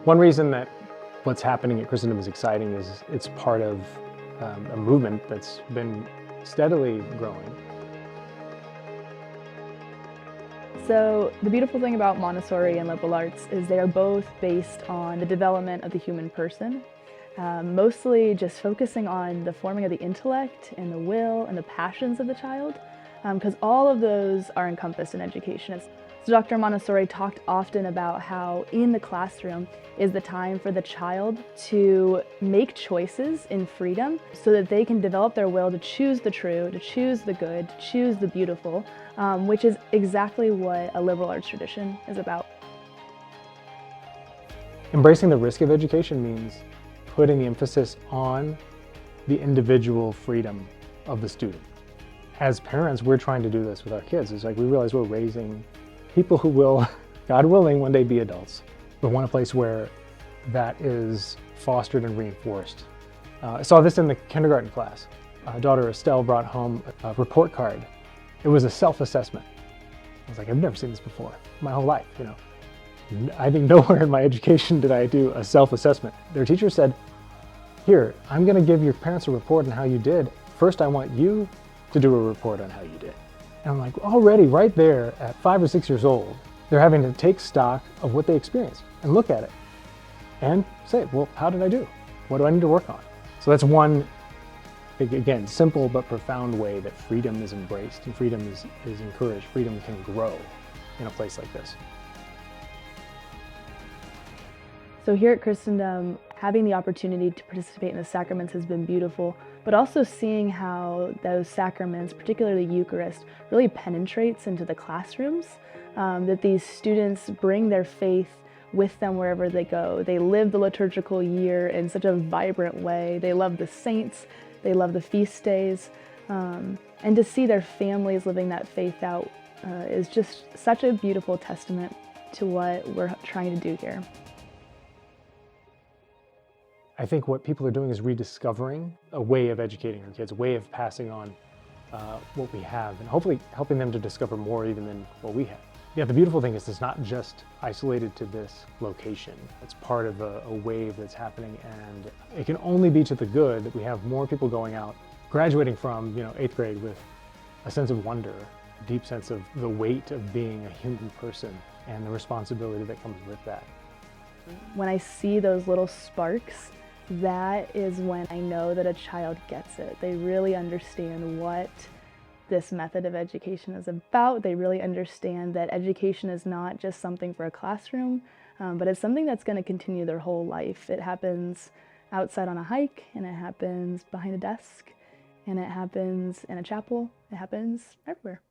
One reason that what's happening at Christendom is exciting is it's part of a movement that's been steadily growing. So the beautiful thing about Montessori and liberal arts is they are both based on the development of the human person, mostly just focusing on the forming of the intellect and the will and the passions of the child, because all of those are encompassed in education. So Dr. Montessori talked often about how in the classroom is the time for the child to make choices in freedom so that they can develop their will to choose the true, to choose the good, to choose the beautiful, which is exactly what a liberal arts tradition is about. Embracing the risk of education means putting the emphasis on the individual freedom of the student. As parents, we're trying to do this with our kids. It's like we realize we're raising people who will, God willing, one day be adults. We want a place where that is fostered and reinforced. I saw this in the kindergarten class. Our daughter Estelle brought home a report card. It was a self-assessment. I was like, I've never seen this before my whole life, you know. I think nowhere in my education did I do a self-assessment. Their teacher said, here, I'm gonna give your parents a report on how you did. First, I want you to do a report on how you did. And I'm like, already right there at 5 or 6 years old, they're having to take stock of what they experienced and look at it and say, well, how did I do? What do I need to work on? So that's one, again, simple but profound way that freedom is embraced and freedom is encouraged. Freedom can grow in a place like this. So here at Christendom, having the opportunity to participate in the sacraments has been beautiful, but also seeing how those sacraments, particularly the Eucharist, really penetrates into the classrooms, that these students bring their faith with them wherever they go. They live the liturgical year in such a vibrant way. They love the saints, they love the feast days, and to see their families living that faith out is just such a beautiful testament to what we're trying to do here. I think what people are doing is rediscovering a way of educating our kids, a way of passing on what we have, and hopefully helping them to discover more even than what we have. Yeah, the beautiful thing is it's not just isolated to this location. It's part of a wave that's happening, and it can only be to the good that we have more people going out, graduating from 8th grade with a sense of wonder, a deep sense of the weight of being a human person and the responsibility that comes with that. When I see those little sparks, that is when I know that a child gets it. They really understand what this method of education is about. They really understand that education is not just something for a classroom, but it's something that's going to continue their whole life. It happens outside on a hike, and it happens behind a desk, and it happens in a chapel. It happens everywhere.